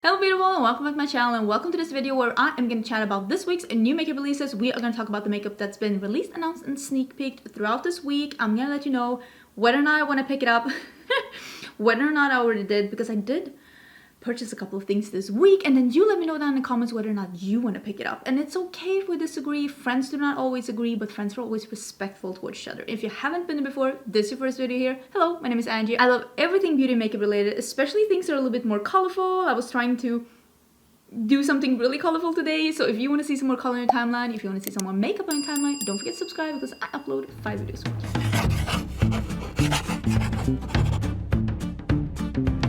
Hello beautiful and welcome back to my channel and welcome to this video where I am going to chat about this week's new makeup releases. We are going to talk about the makeup that's been released, announced and sneak peeked throughout this week. I'm going to let you know whether or not I want to pick it up, whether or not I already did, because I did purchase a couple of things this week, and then you let me know down in the comments whether or not you want to pick it up. And it's okay if we disagree. Friends do not always agree, but friends are always respectful towards each other. If you haven't been there before, this is your first video here. Hello, my name is Angie. I love everything beauty and makeup related, especially things that are a little bit more colorful. I was trying to do something really colorful today, so if you want to see some more color in your timeline, if you want to see some more makeup on your timeline, don't forget to subscribe because I upload 5 videos a week.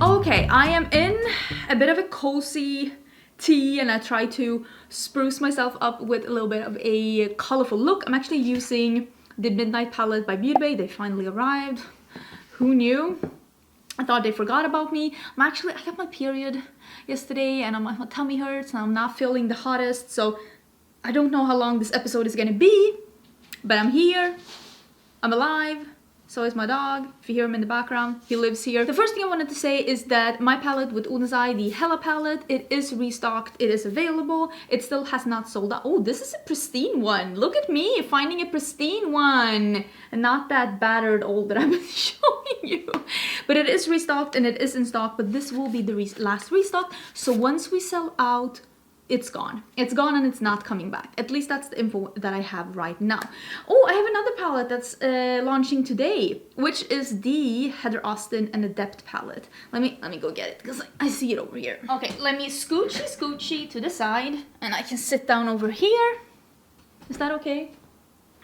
Okay, I am in a bit of a cozy tea and I try to spruce myself up with a little bit of a colorful look. I'm actually using the Midnight palette by Beauty Bay. They finally arrived. Who knew? I thought they forgot about me. I got my period yesterday and my tummy hurts and I'm not feeling the hottest, so I don't know how long this episode is gonna be, but I'm here, I'm alive. So is my dog. If you hear him in the background, he lives here. The first thing I wanted to say is that my palette with Oden's Eye, the Hela palette, it is restocked, it is available. It still has not sold out. Oh, this is a pristine one. Look at me finding a pristine one. And not that battered old that I've been showing you. But it is restocked and it is in stock, but this will be the last restock. So once we sell out, it's gone. It's gone and it's not coming back. At least that's the info that I have right now. Oh, I have another palette that's launching today, which is the Heather Austin and Adept palette. Let me go get it because I see it over here. Okay, let me scoochy to the side and I can sit down over here. Is that okay?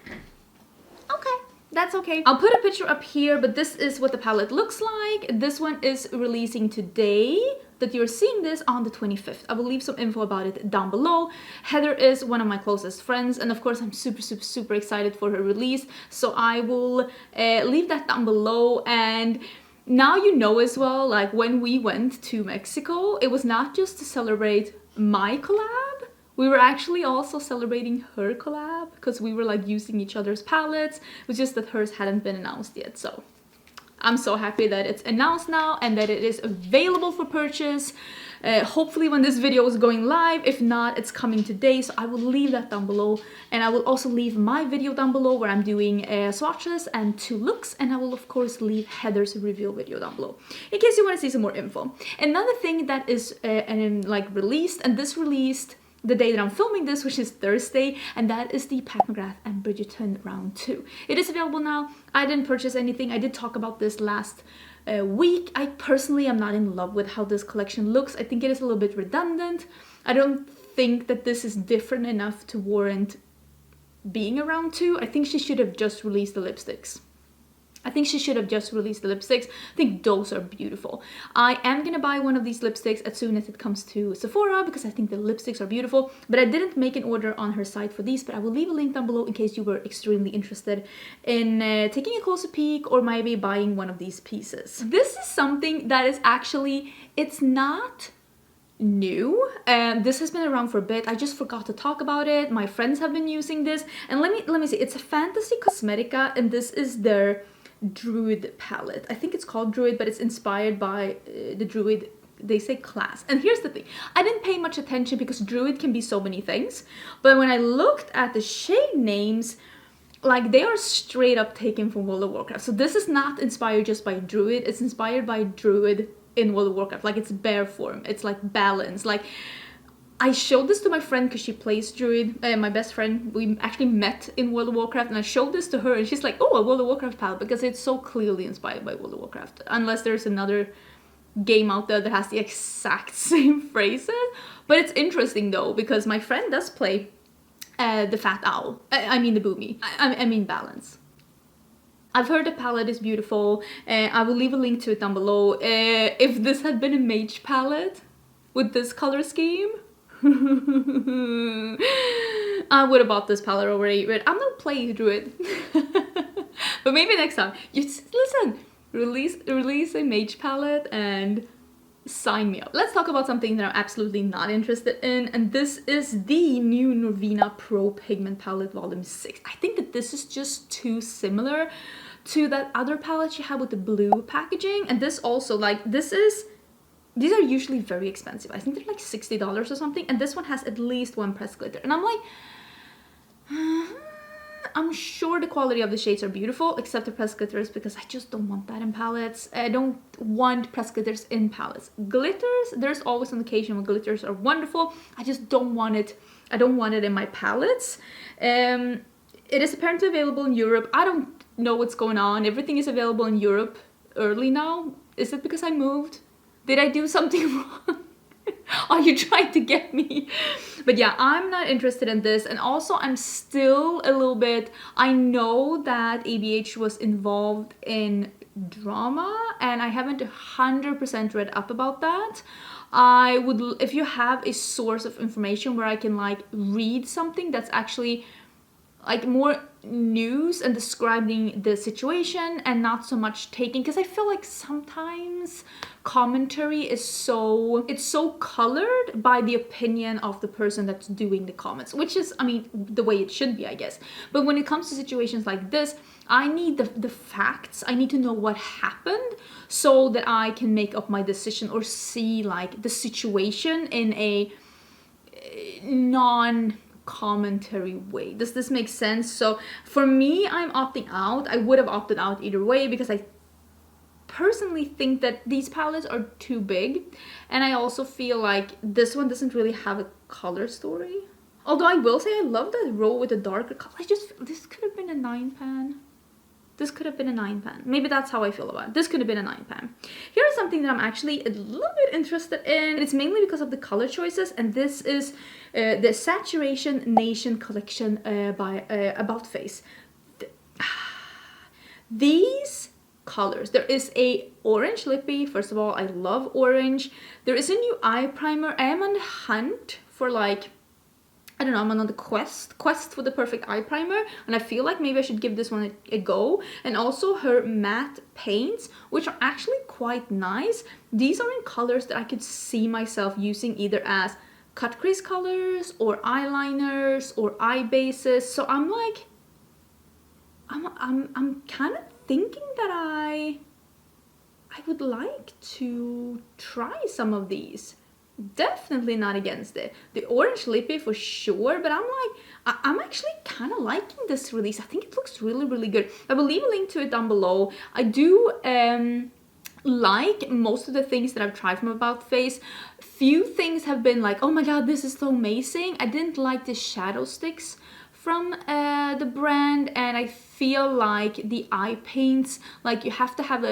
Okay. That's okay. I'll put a picture up here, but this is what the palette looks like. This one is releasing today, that you're seeing this on the 25th. I will leave some info about it down below. Heather is one of my closest friends, and of course I'm super excited for her release, so I will leave that down below. And now you know as well, like when we went to Mexico, it was not just to celebrate my collab, we were actually also celebrating her collab because we were like using each other's palettes. It was just that hers hadn't been announced yet, so I'm so happy that it's announced now and that it is available for purchase. Hopefully when this video is going live. If not, it's coming today, so I will leave that down below. And I will also leave my video down below where I'm doing swatches and 2 looks, and I will of course leave Heather's reveal video down below in case you want to see some more info. Another thing that is like released, and this released the day that I'm filming this, which is Thursday, and that is the Pat McGrath and Bridgerton round 2. It is available now. I didn't purchase anything. I did talk about this last week. I personally am not in love with how this collection looks. I think it is a little bit redundant. I don't think that this is different enough to warrant being a round 2. I think she should have just released the lipsticks. I think those are beautiful. I am gonna buy one of these lipsticks as soon as it comes to Sephora because I think the lipsticks are beautiful, but I didn't make an order on her site for these, but I will leave a link down below in case you were extremely interested in taking a closer peek or maybe buying one of these pieces. This is something that is actually, it's not new. This has been around for a bit. I just forgot to talk about it. My friends have been using this, and let me see. It's a Fantasy Cosmetica, and this is their Druid palette. I think it's called Druid, but it's inspired by the Druid, they say, class. And here's the thing, I didn't pay much attention because Druid can be so many things, but when I looked at the shade names, like they are straight up taken from World of Warcraft. So this is not inspired just by Druid, it's inspired by Druid in World of Warcraft. Like it's bare form, it's like balance. Like I showed this to my friend because she plays Druid, my best friend. We actually met in World of Warcraft, and I showed this to her and she's like, oh, a World of Warcraft palette, because it's so clearly inspired by World of Warcraft. Unless there's another game out there that has the exact same phrases. But it's interesting though, because my friend does play the Fat Owl. I mean the Boomy. I mean Balance. I've heard the palette is beautiful. I will leave a link to it down below. If this had been a mage palette with this color scheme, I would have bought this palette already, but I'm not playing Druid. But maybe next time. Listen, release a mage palette and sign me up. Let's talk about something that I'm absolutely not interested in, and this is the new Norvina Pro Pigment Palette Volume 6. I think that this is just too similar to that other palette she had with the blue packaging, and this also, like, this is these are usually very expensive. I think they're like $60 or something, and this one has at least one pressed glitter. And I'm like, I'm sure the quality of the shades are beautiful, except the pressed glitters, because I just don't want that in palettes. I don't want pressed glitters in palettes. Glitters, there's always an occasion when glitters are wonderful. I just don't want it. I don't want it in my palettes. It is apparently available in Europe. I don't know what's going on. Everything is available in Europe early now. Is it because I moved? Did I do something wrong? Are you trying to get me? But yeah, I'm not interested in this. And also I'm still a little bit, I know that ABH was involved in drama and I haven't 100% read up about that. I would, if you have a source of information where I can like read something that's actually like more news and describing the situation and not so much taking, because I feel like sometimes commentary is so colored by the opinion of the person that's doing the comments, which is, I mean, the way it should be, I guess. But when it comes to situations like this, I need the facts. I need to know what happened so that I can make up my decision or see like the situation in a non-commentary way. Does this make sense? So for me, I'm opting out. I would have opted out either way because I personally think that these palettes are too big, and I also feel like this one doesn't really have a color story. Although I will say I love that row with the darker color. I just feel this could have been a 9 pan. This could have been a 9 pan. Maybe that's how I feel about it. This could have been a 9 pan. Here's something that I'm actually a little bit interested in. It's mainly because of the color choices, and this is the Saturation Nation collection by About Face. These colors. There is a orange lippy. First of all, I love orange. There is a new eye primer. I am on the hunt for like, I don't know, I'm on the quest for the perfect eye primer, and I feel like maybe I should give this one a go. And also her matte paints, which are actually quite nice. These are in colors that I could see myself using either as cut crease colors or eyeliners or eye bases. So I'm like, I'm kind of thinking that I would like to try some of these. Definitely not against it. The orange lippy for sure, but I'm like, I'm actually kind of liking this release. I think it looks really, really good. I will leave a link to it down below. I do like most of the things that I've tried from About Face. Few things have been like, oh my god, this is so amazing. I didn't like the shadow sticks from the brand, and I feel like the eye paints, like you have to have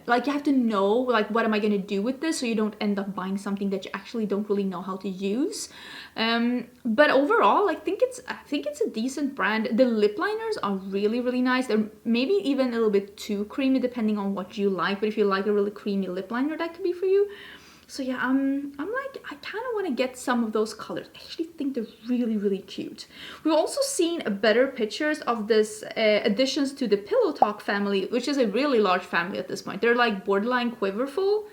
like you have to know like what am I gonna do with this, so you don't end up buying something that you actually don't really know how to use. But overall, I think it's a decent brand. The lip liners are really, really nice. They're maybe even a little bit too creamy depending on what you like, but if you like a really creamy lip liner, that could be for you. So yeah, I'm like, I kind of want to get some of those colors. I actually think they're really, really cute. We've also seen better pictures of this additions to the Pillow Talk family, which is a really large family at this point. They're like borderline quiverful.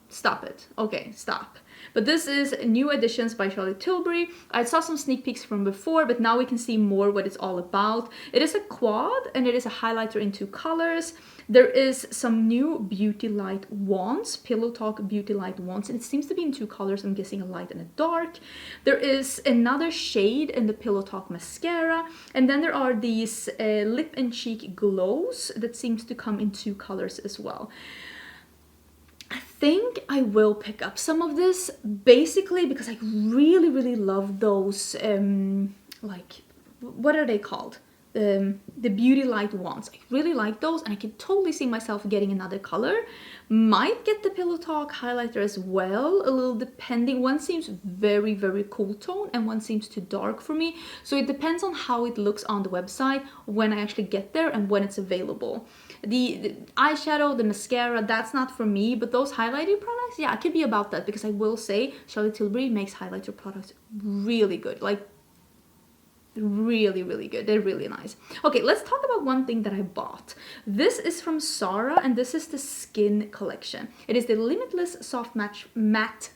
Stop it. Okay, stop. But this is new additions by Charlotte Tilbury. I saw some sneak peeks from before, but now we can see more what it's all about. It is a quad, and it is a highlighter in 2 colors. There is some new Beauty Light wands, Pillow Talk Beauty Light wands, and it seems to be in 2 colors. I'm guessing a light and a dark. There is another shade in the Pillow Talk mascara, and then there are these lip and cheek glows that seems to come in 2 colors as well. I think I will pick up some of this, basically because I really, really love those, like, what are they called? The Beauty Light wands. I really like those, and I can totally see myself getting another color. Might get the Pillow Talk highlighter as well, a little depending. One seems very, very cool tone, and one seems too dark for me. So it depends on how it looks on the website when I actually get there and when it's available. The eyeshadow, the mascara, that's not for me, but those highlighting products, yeah, I could be about that, because I will say Charlotte Tilbury makes highlighter products really good, like really, really good. They're really nice. Okay, let's talk about one thing that I bought. This is from Zara, and this is the Skin collection. It is the Limitless Soft Matte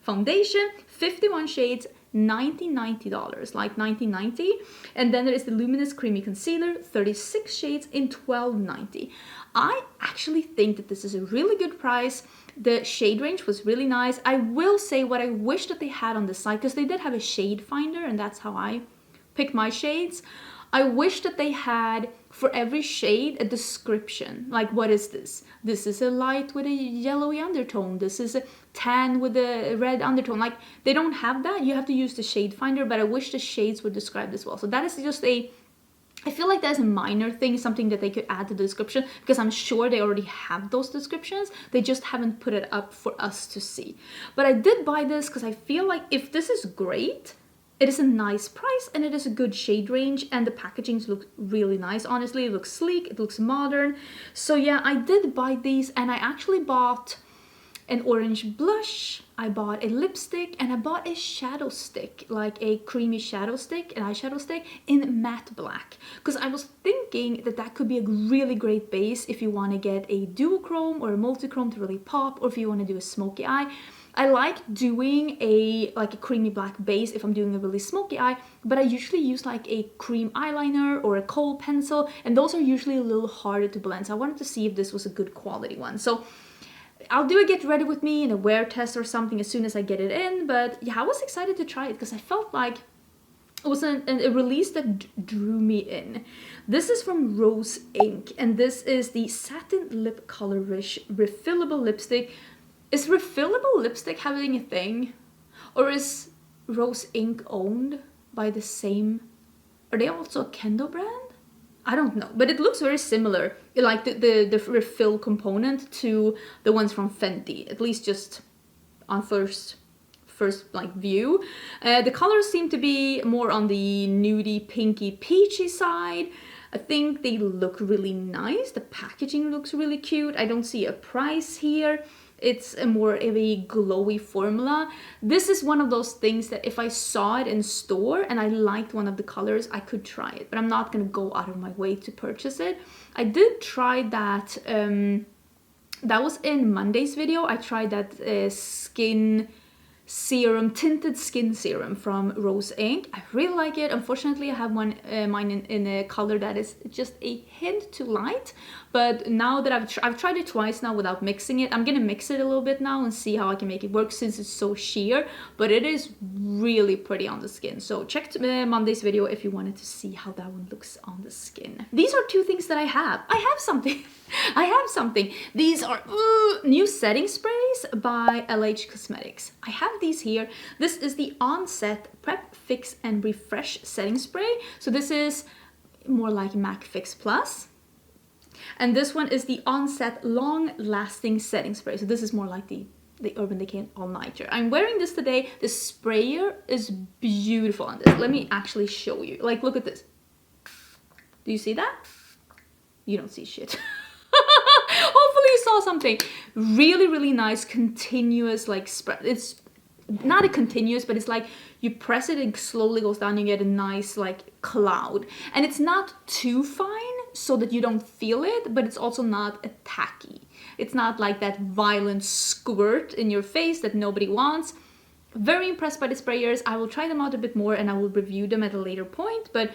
Foundation, 51 shades, $19.90, like $19.90. And then there is the Luminous Creamy Concealer, 36 shades in $12.90. I actually think that this is a really good price. The shade range was really nice. I will say what I wish that they had on the site, because they did have a shade finder and that's how I picked my shades. I wish that they had for every shade a description, like what is this? This is a light with a yellowy undertone. This is a tan with a red undertone. Like, they don't have that. You have to use the shade finder, but I wish the shades were described as well. So that is just a, I feel like that's a minor thing, something that they could add to the description, because I'm sure they already have those descriptions. They just haven't put it up for us to see. But I did buy this because I feel like if this is great, it is a nice price and it is a good shade range, and the packaging looks really nice. Honestly, it looks sleek, it looks modern. So yeah, I did buy these, and I actually bought an orange blush, I bought a lipstick, and I bought a shadow stick, like a creamy shadow stick, an eyeshadow stick in matte black. Because I was thinking that that could be a really great base if you want to get a duochrome or a multichrome to really pop, or if you want to do a smoky eye. I like doing a creamy black base if I'm doing a really smoky eye, but I usually use like a cream eyeliner or a kohl pencil, and those are usually a little harder to blend. So I wanted to see if this was a good quality one. So I'll do a get ready with me and a wear test or something as soon as I get it in. But yeah, I was excited to try it because I felt like it was a release that drew me in. This is from Rose Inc. and this is the Satin Lip Colorish Refillable Lipstick. Is refillable lipstick having a thing? Or is Rose Inc. owned by the same... Are they also a Kendo brand? I don't know, but it looks very similar, like the refill component to the ones from Fenty, at least just on first like view. The colors seem to be more on the nudie, pinky, peachy side. I think they look really nice. The packaging looks really cute. I don't see a price here. It's a more of a glowy formula. This is one of those things that if I saw it in store and I liked one of the colors, I could try it, but I'm not gonna go out of my way to purchase it. I did try that, that was in Monday's video. I tried that skin serum, tinted skin serum from Rose Inc. I really like it. Unfortunately, I have mine in a color that is just a hint too light. But now that I've tried it twice now without mixing it, I'm gonna mix it a little bit now and see how I can make it work since it's so sheer. But it is really pretty on the skin. So check Monday's video if you wanted to see how that one looks on the skin. These are two things that I have. I have something. I have something. These are new setting sprays by LH Cosmetics. I have these here. This is the Onset Prep, Fix and Refresh setting spray. So this is more like MAC Fix Plus. And this one is the Onset Long Lasting Setting Spray. So this is more like the Urban Decay All Nighter. I'm wearing this today. The sprayer is beautiful on this. Let me actually show you. Like, look at this. Do you see that? You don't see shit. Hopefully you saw something. Really, really nice, continuous, like, spread. It's not a continuous, but it's like you press it and it slowly goes down, you get a nice, like, cloud. And it's not too fine so that you don't feel it, but it's also not tacky. It's not like that violent squirt in your face that nobody wants. Very impressed by the sprayers. I will try them out a bit more and I will review them at a later point, but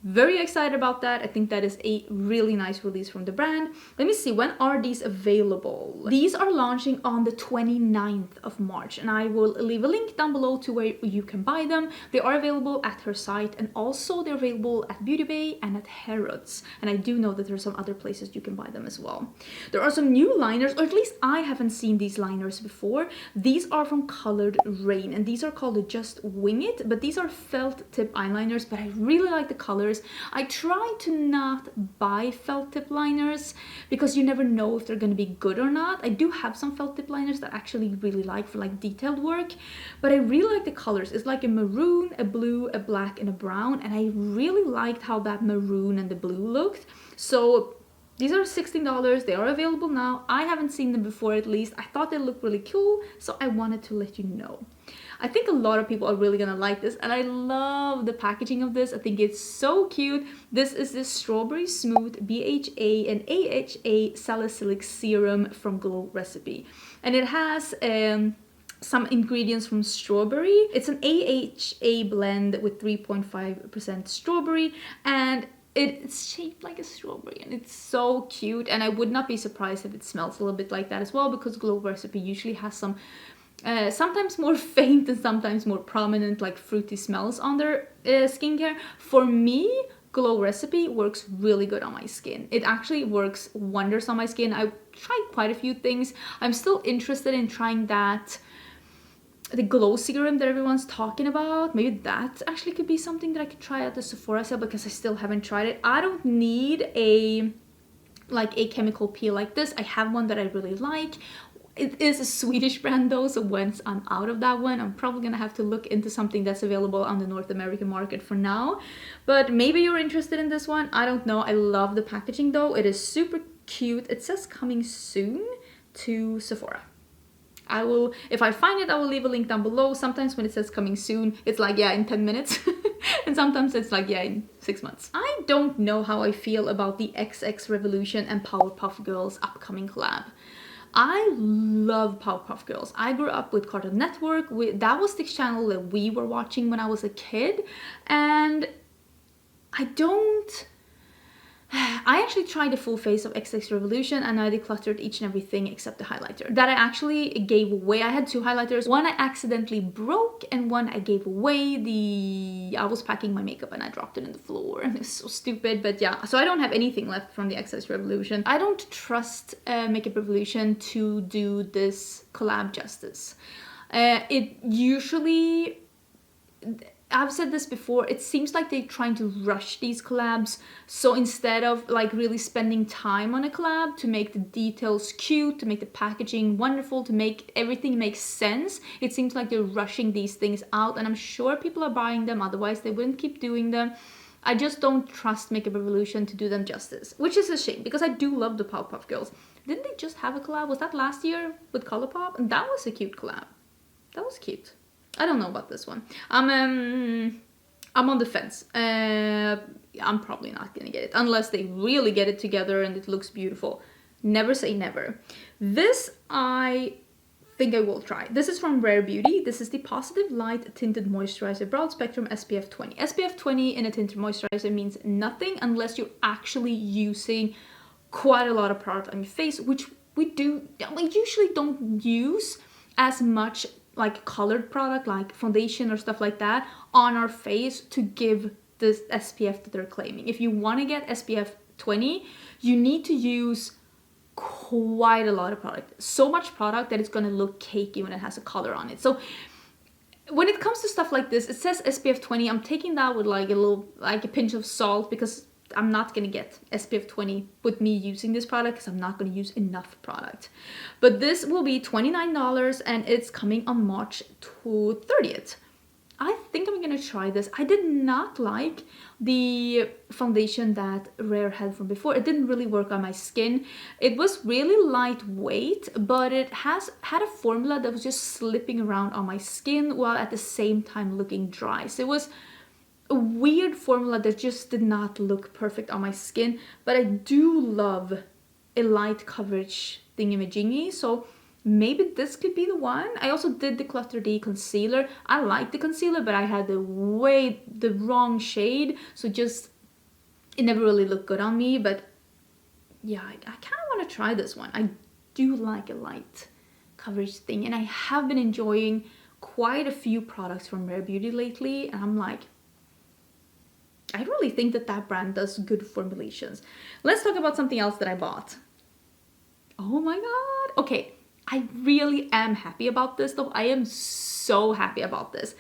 very excited about that. I think that is a really nice release from the brand. Let me see, when are these available? These are launching on the 29th of March, and I will leave a link down below to where you can buy them. They are available at her site, and also they're available at Beauty Bay and at Harrods. And I do know that there are some other places you can buy them as well. There are some new liners, or at least I haven't seen these liners before. These are from Colored Raine, and these are called the Just Wing It, but these are felt tip eyeliners, but I really like the colors. I try to not buy felt tip liners because you never know if they're going to be good or not. I do have some felt tip liners that I actually really like for like detailed work, but I really like the colors. It's like a maroon, a blue, a black, and a brown, and I really liked how that maroon and the blue looked. So these are $16. They are available now. I haven't seen them before, at least. I thought they looked really cool, so I wanted to let you know. I think a lot of people are really gonna like this, and I love the packaging of this. I think it's so cute. This is the Strawberry Smooth BHA and AHA Salicylic Serum from Glow Recipe, and it has some ingredients from strawberry. It's an AHA blend with 3.5% strawberry, and it's shaped like a strawberry and it's so cute, and I would not be surprised if it smells a little bit like that as well, because Glow Recipe usually has some sometimes more faint and sometimes more prominent like fruity smells on their skincare. For me, Glow Recipe works really good on my skin. It actually works wonders on my skin. I've tried quite a few things. I'm still interested in trying the glow serum that everyone's talking about. Maybe that actually could be something that I could try at the Sephora sale, because I still haven't tried it. I don't need a chemical peel like this. I have one that I really like. It is a Swedish brand though, so once I'm out of that one, I'm probably gonna have to look into something that's available on the North American market for now. But maybe you're interested in this one. I don't know. I love the packaging though. It is super cute. It says coming soon to Sephora. I will, if I find it, I will leave a link down below. Sometimes when it says coming soon, it's like, yeah, in 10 minutes. And sometimes it's like, yeah, in 6 months. I don't know how I feel about the XX Revolution and Powerpuff Girls upcoming collab. I love Powerpuff Girls. I grew up with Cartoon Network. That was the channel that we were watching when I was a kid. And I actually tried the full face of XX Revolution, and I decluttered each and everything except the highlighter that I actually gave away. I had 2 highlighters. One I accidentally broke and one I gave away. I was packing my makeup and I dropped it in the floor. It's so stupid, but yeah. So I don't have anything left from the XX Revolution. I don't trust Makeup Revolution to do this collab justice. It usually... I've said this before, it seems like they're trying to rush these collabs. So instead of like really spending time on a collab to make the details cute, to make the packaging wonderful, to make everything make sense, it seems like they're rushing these things out, and I'm sure people are buying them, otherwise they wouldn't keep doing them. I just don't trust Makeup Revolution to do them justice, which is a shame, because I do love the Powerpuff Girls. Didn't they just have a collab? Was that last year with Colourpop? And that was a cute collab. That was cute. I don't know about this one. I'm on the fence. I'm probably not gonna get it unless they really get it together and it looks beautiful. Never say never. This I think I will try. This is from Rare Beauty. This is the Positive Light Tinted Moisturizer Broad Spectrum SPF 20. SPF 20 in a tinted moisturizer means nothing unless you're actually using quite a lot of product on your face, which we usually don't use as much like colored product like foundation or stuff like that on our face to give this SPF that they're claiming. If you want to get SPF 20, you need to use quite a lot of product. So much product that it's going to look cakey when it has a color on it. So when it comes to stuff like this, it says SPF 20. I'm taking that with like a pinch of salt, because I'm not gonna get SPF 20 with me using this product, because I'm not gonna use enough product. But this will be $29 and it's coming on March 30th. I think I'm gonna try this. I did not like the foundation that Rare had from before. It didn't really work on my skin. It was really lightweight, but it had a formula that was just slipping around on my skin while at the same time looking dry. So it was a weird formula that just did not look perfect on my skin, but I do love a light coverage thingamajiggy, so maybe this could be the one. I also did the Clutter D concealer. I like the concealer, but I had the wrong shade, so just it never really looked good on me. But yeah, I kind of want to try this one. I do like a light coverage thing, and I have been enjoying quite a few products from Rare Beauty lately, and I'm like, I really think that brand does good formulations. Let's talk about something else that I bought. Oh my god. Okay, I really am happy about this though. I am so happy about this.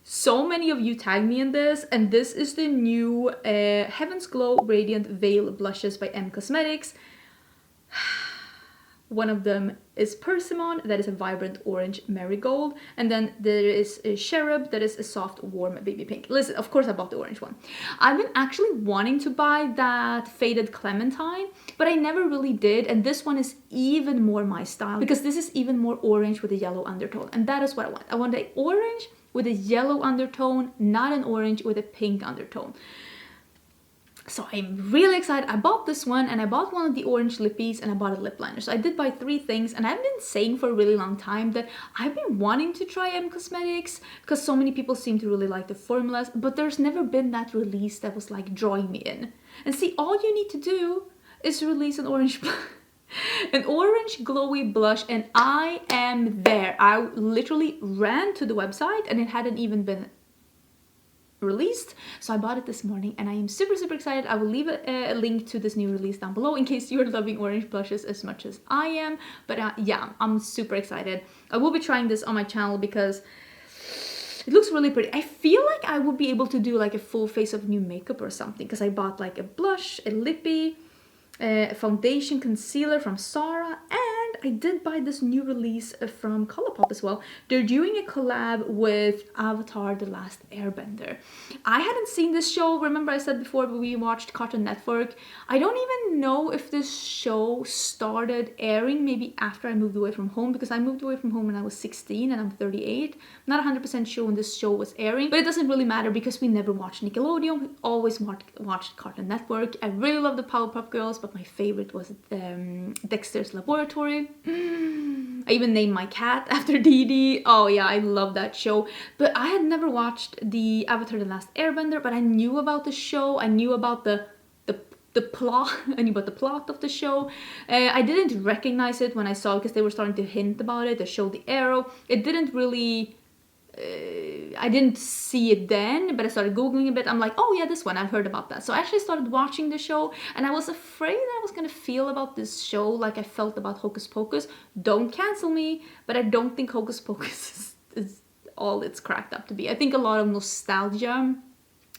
So many of you tagged me in this, and this is the new Heaven's Glow Radiant Veil Blushes by M Cosmetics. One of them is Persimmon, that is a vibrant orange marigold, and then there is a Cherub, that is a soft warm baby pink. Listen, of course I bought the orange one. I've been actually wanting to buy that Faded Clementine, but I never really did, and this one is even more my style, because this is even more orange with a yellow undertone, and that is what I want. I want an orange with a yellow undertone, not an orange with a pink undertone. So I'm really excited. I bought this one and I bought one of the orange lippies and I bought a lip liner. So I did buy 3 things, and I've been saying for a really long time that I've been wanting to try Cosmetics because so many people seem to really like the formulas, but there's never been that release that was like drawing me in. And see, all you need to do is release an orange an orange glowy blush, and I am there. I literally ran to the website and it hadn't even been released, so I bought it this morning and I am super excited. I will leave a link to this new release down below in case you're loving orange blushes as much as I am. But yeah, I'm super excited. I will be trying this on my channel because it looks really pretty. I feel like I would be able to do like a full face of new makeup or something, because I bought like a blush, a lippy, a foundation, concealer from Zara, and I did buy this new release from Colourpop as well. They're doing a collab with Avatar: The Last Airbender. I hadn't seen this show. Remember I said before we watched Cartoon Network. I don't even know if this show started airing maybe after I moved away from home, because I moved away from home when I was 16 and I'm 38. I'm not 100% sure when this show was airing, but it doesn't really matter because we never watched Nickelodeon. We always watched Cartoon Network. I really love the Powerpuff Girls, but my favorite was Dexter's Laboratory. I even named my cat after Dee Dee. Oh yeah, I love that show. But I had never watched the Avatar: The Last Airbender, but I knew about the show. I knew about the plot. I knew about the plot of the show. I didn't recognize it when I saw it because they were starting to hint about it. They showed the arrow. It didn't really... I didn't see it then, but I started googling a bit. I'm like, oh yeah, this one, I've heard about that. So I actually started watching the show, and I was afraid I was gonna feel about this show like I felt about Hocus Pocus. Don't cancel me, but I don't think Hocus Pocus is all it's cracked up to be. I think a lot of nostalgia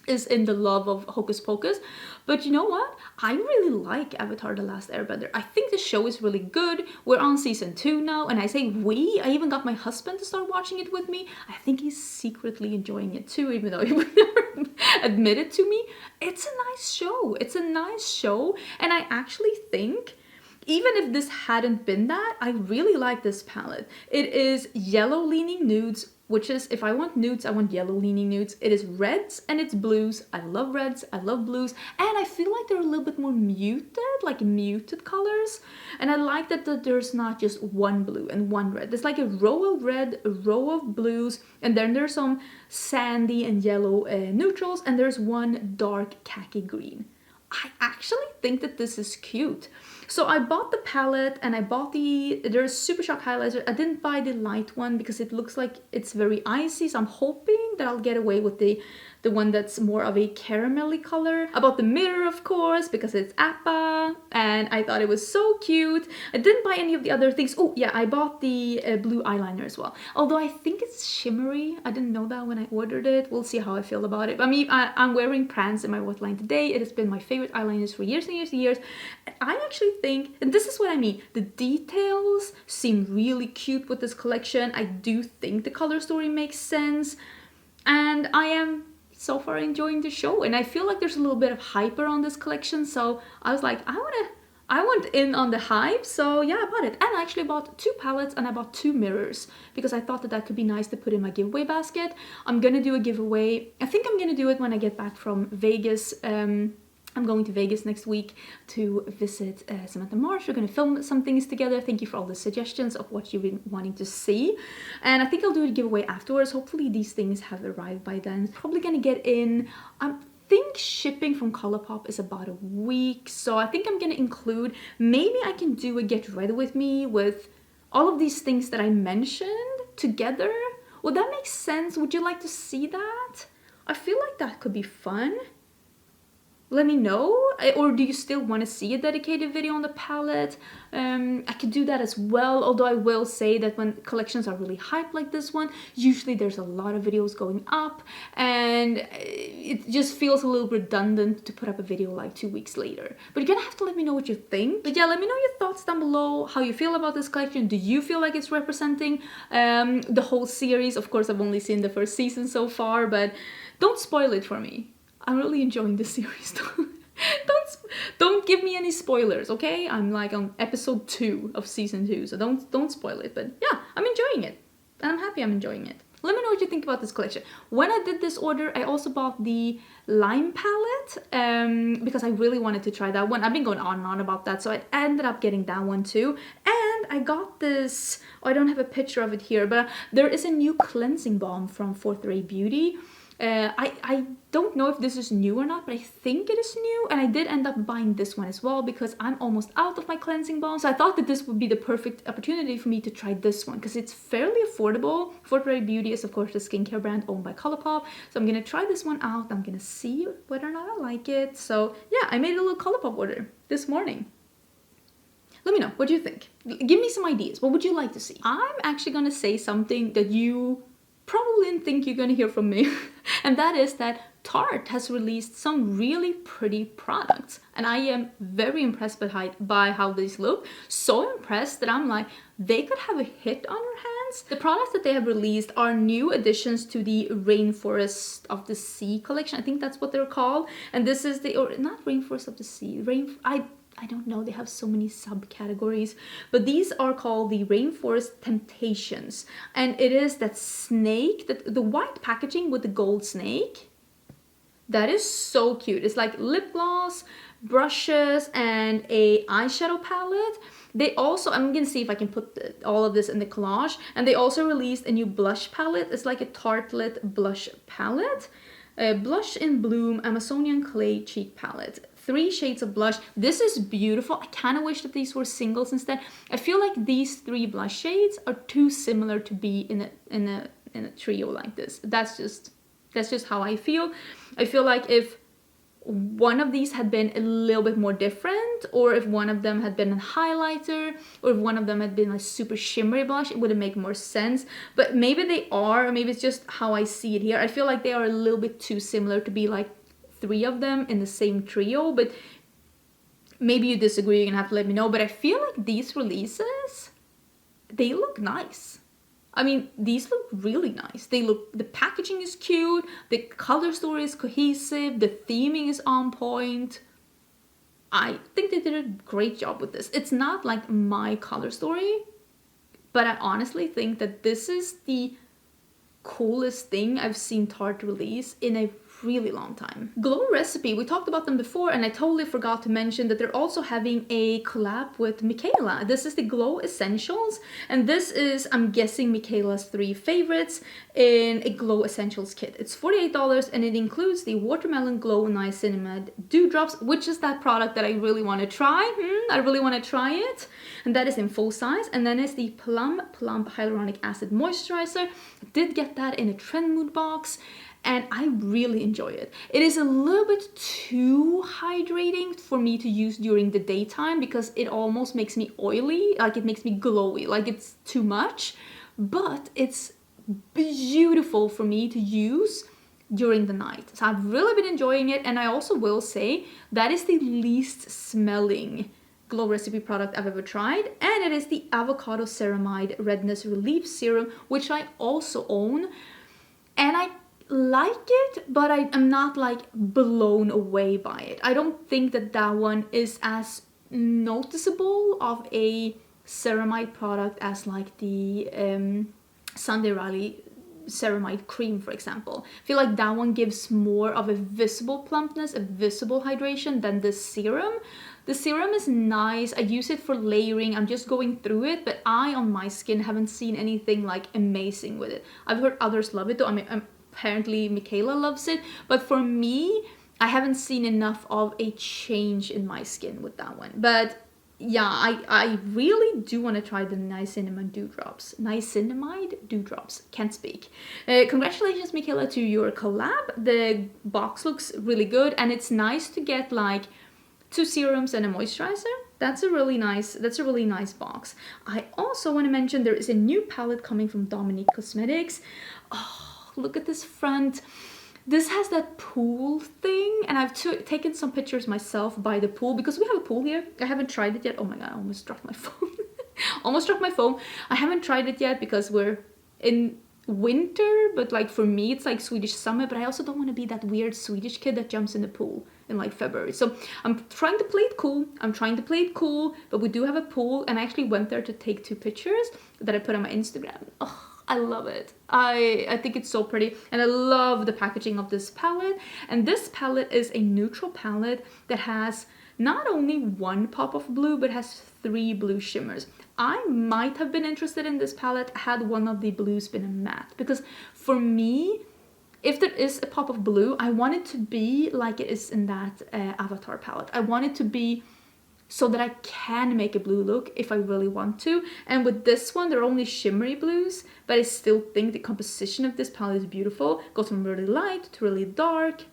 is in the love of Hocus Pocus, but you know what? I really like Avatar: The Last Airbender. I think the show is really good. We're on season 2 now, and I say we, I even got my husband to start watching it with me. I think he's secretly enjoying it too, even though he would never admit it to me. It's a nice show. It's a nice show, and I actually think, even if this hadn't been that, I really like this palette. It is yellow leaning nudes, which is, if I want nudes, I want yellow leaning nudes. It is reds and it's blues. I love reds, I love blues, and I feel like they're a little bit more muted, like muted colors. And I like that there's not just one blue and one red. There's like a row of red, a row of blues, and then there's some sandy and yellow neutrals, and there's one dark khaki green. I actually think that this is cute. So I bought the palette and I bought there's Super Shock highlighter. I didn't buy the light one because it looks like it's very icy, so I'm hoping that I'll get away with the one that's more of a caramelly color. I bought the mirror, of course, because it's Appa, and I thought it was so cute. I didn't buy any of the other things. Oh yeah, I bought the blue eyeliner as well. Although I think it's shimmery. I didn't know that when I ordered it. We'll see how I feel about it. I mean, I'm wearing Prance in my waterline today. It has been my favorite eyeliners for years and years and years. And I actually think, and this is what I mean, the details seem really cute with this collection. I do think the color story makes sense, and I am so far enjoying the show, and I feel like there's a little bit of hype around this collection, so I was like, I want in on the hype, so yeah, I bought it. And I actually bought 2 palettes and I bought 2 mirrors because I thought that could be nice to put in my giveaway basket. I'm gonna do a giveaway. I think I'm gonna do it when I get back from Vegas. I'm going to Vegas next week to visit Samantha Marsh. We're going to film some things together. Thank you for all the suggestions of what you've been wanting to see. And I think I'll do a giveaway afterwards. Hopefully these things have arrived by then. Probably going to get in... I think shipping from Colourpop is about a week. So I think I'm going to include... Maybe I can do a get ready with me with all of these things that I mentioned together. Would that make sense? Would you like to see that? I feel like that could be fun. Let me know, or do you still want to see a dedicated video on the palette? I could do that as well, although I will say that when collections are really hyped like this one, usually there's a lot of videos going up, and it just feels a little redundant to put up a video like 2 weeks later. But you're gonna have to let me know what you think. But yeah, let me know your thoughts down below, how you feel about this collection. Do you feel like it's representing the whole series? Of course, I've only seen the first season so far, but don't spoil it for me. I'm really enjoying this series. Don't give me any spoilers, okay? I'm like on episode 2 of season 2, so don't spoil it. But yeah, I'm enjoying it, and I'm happy I'm enjoying it. Let me know what you think about this collection. When I did this order, I also bought the Lime palette because I really wanted to try that one. I've been going on and on about that, so I ended up getting that one too. And I got this, oh, I don't have a picture of it here, but there is a new cleansing balm from Fourth Ray Beauty. I don't know if this is new or not, but I think it is new, and I did end up buying this one as well because I'm almost out of my cleansing balm, so I thought that this would be the perfect opportunity for me to try this one because it's fairly affordable. Fourth Ray Beauty is of course the skincare brand owned by Colourpop, so I'm gonna try this one out. I'm gonna see whether or not I like it. So yeah, I made a little Colourpop order this morning. Let me know, what do you think? Give me some ideas. What would you like to see? I'm actually gonna say something that you probably didn't think you're gonna hear from me, and that is that Tarte has released some really pretty products, and I am very impressed by how these look. So impressed that I'm like, they could have a hit on our hands. The products that they have released are new additions to the Rainforest of the Sea collection. I think that's what they're called, and this is the, or not Rainforest of the Sea, I don't know, they have so many subcategories, but these are called the Rainforest Temptations, and it is that snake, the white packaging with the gold snake. That is so cute. It's like lip gloss, brushes, and a eyeshadow palette. They also, I'm gonna see if I can put all of this in the collage, and they also released a new blush palette. It's like a Tartelet blush palette. Blush in Bloom Amazonian Clay Cheek Palette. 3 shades of blush. This is beautiful. I kind of wish that these were singles instead. I feel like these 3 blush shades are too similar to be in a trio like this. That's just how I feel. I feel like if one of these had been a little bit more different, or if one of them had been a highlighter, or if one of them had been a super shimmery blush, it would have made more sense. But maybe they are, or maybe it's just how I see it here. I feel like they are a little bit too similar to be like 3 of them in the same trio, but maybe you disagree, you're gonna have to let me know. But I feel like these releases, they look nice. I mean, these look really nice. The packaging is cute, the color story is cohesive, the theming is on point. I think they did a great job with this. It's not like my color story, but I honestly think that this is the coolest thing I've seen Tarte release in a really long time. Glow Recipe, we talked about them before, and I totally forgot to mention that they're also having a collab with Mikayla. This is the Glow Essentials, and this is, I'm guessing, Mikayla's 3 favorites in a Glow Essentials kit. It's $48, and it includes the Watermelon Glow Niacinamide Dewdrops, which is that product that I really want to try. I really want to try it, and that is in full size. And then it's the Plump Hyaluronic Acid Moisturizer. I did get that in a Trend Mood box, and I really enjoy it. It is a little bit too hydrating for me to use during the daytime because it almost makes me oily, like it makes me glowy, like it's too much, but it's beautiful for me to use during the night. So I've really been enjoying it, and I also will say that is the least smelling Glow Recipe product I've ever tried, and it is the Avocado Ceramide Redness Relief Serum, which I also own, and I like it, but I'm not like blown away by it. I don't think that one is as noticeable of a ceramide product as like the Sunday Riley ceramide cream, for example. I feel like that one gives more of a visible plumpness, a visible hydration than the serum. The serum is nice. I use it for layering. I'm just going through it, but I, on my skin, haven't seen anything like amazing with it. I've heard others love it though. I mean, apparently Mikayla loves it, but for me, I haven't seen enough of a change in my skin with that one. But yeah, I really do want to try the Niacinamide Dewdrops. Niacinamide Dewdrops. Can't speak. Congratulations, Mikayla, to your collab. The box looks really good, and it's nice to get like 2 serums and a moisturizer. That's a really nice box. I also want to mention there is a new palette coming from Dominique Cosmetics. Oh, look at this front. This has that pool thing, and I've taken some pictures myself by the pool because we have a pool here. I haven't tried it yet. Oh my god, I almost dropped my phone. Almost dropped my phone. I haven't tried it yet because we're in winter, but like for me it's like Swedish summer, but I also don't want to be that weird Swedish kid that jumps in the pool in like February. So I'm trying to play it cool. But we do have a pool, and I actually went there to take 2 pictures that I put on my Instagram. Oh, I love it. I think it's so pretty, and I love the packaging of this palette. And this palette is a neutral palette that has not only one pop of blue, but has 3 blue shimmers. I might have been interested in this palette had one of the blues been a matte, because for me, if there is a pop of blue, I want it to be like it is in that Avatar palette. I want it to be so that I can make a blue look if I really want to. And with this one, they're only shimmery blues, but I still think the composition of this palette is beautiful. It goes from really light to really dark.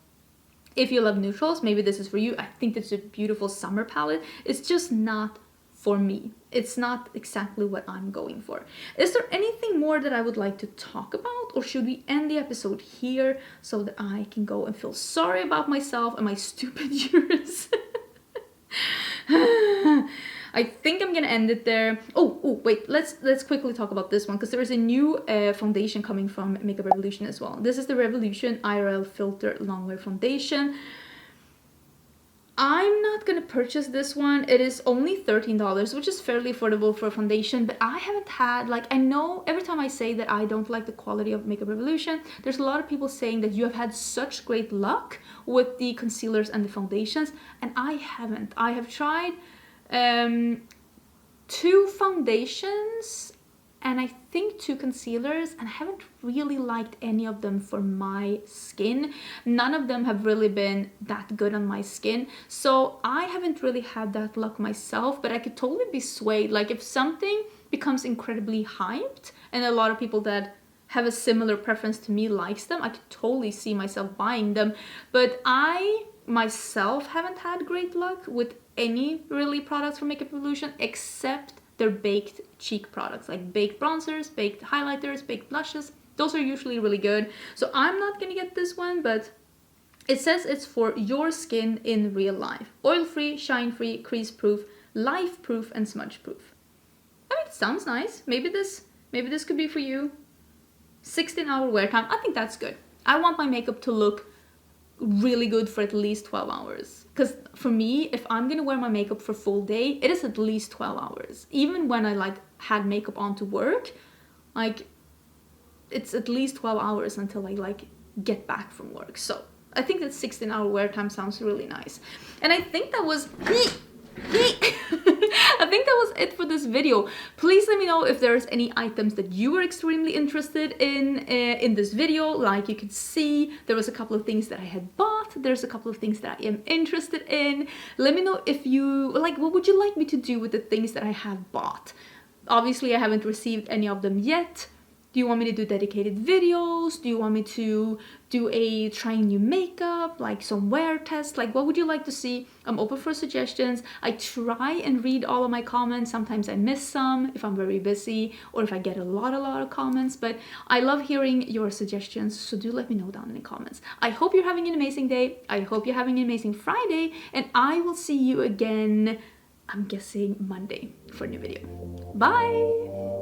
If you love neutrals, maybe this is for you. I think it's a beautiful summer palette. It's just not for me. It's not exactly what I'm going for. Is there anything more that I would like to talk about, or should we end the episode here so that I can go and feel sorry about myself and my stupid ears? I think I'm gonna end it there. Oh wait, let's quickly talk about this one, because there is a new foundation coming from Makeup Revolution as well. This is the Revolution IRL Filter Longwear Foundation. I'm not gonna purchase this one. It is only $13, which is fairly affordable for a foundation, but I haven't had, like, I know every time I say that I don't like the quality of Makeup Revolution, there's a lot of people saying that you have had such great luck with the concealers and the foundations, and I haven't. I have tried 2 foundations and I think 2 concealers, and I haven't really liked any of them for my skin. None of them have really been that good on my skin, so I haven't really had that luck myself, but I could totally be swayed. Like, if something becomes incredibly hyped and a lot of people that have a similar preference to me likes them, I could totally see myself buying them. But I myself haven't had great luck with any really products from Makeup Revolution, except their baked cheek products, like baked bronzers, baked highlighters, baked blushes. Those are usually really good. So I'm not gonna get this one, but it says it's for your skin in real life. Oil-free, shine-free, crease-proof, life-proof, and smudge-proof. I mean, it sounds nice. Maybe this could be for you. 16-hour wear time. I think that's good. I want my makeup to look really good for at least 12 hours. Because for me, if I'm gonna wear my makeup for full day, it is at least 12 hours. Even when I like had makeup on to work, like, it's at least 12 hours until I like get back from work. So I think that 16-hour wear time sounds really nice. And I think that was I think that was it for this video. Please let me know if there's any items that you were extremely interested in this video. Like, you could see there was a couple of things that I had bought. There's a couple of things that I am interested in. Let me know if you like, what would you like me to do with the things that I have bought? Obviously I haven't received any of them yet. Do you want me to do dedicated videos? Do you want me to do a trying new makeup, like some wear test? Like, what would you like to see? I'm open for suggestions. I try and read all of my comments. Sometimes I miss some if I'm very busy, or if I get a lot of comments, but I love hearing your suggestions, so do let me know down in the comments. I hope you're having an amazing day. I hope you're having an amazing Friday, and I will see you again, I'm guessing Monday, for a new video. Bye!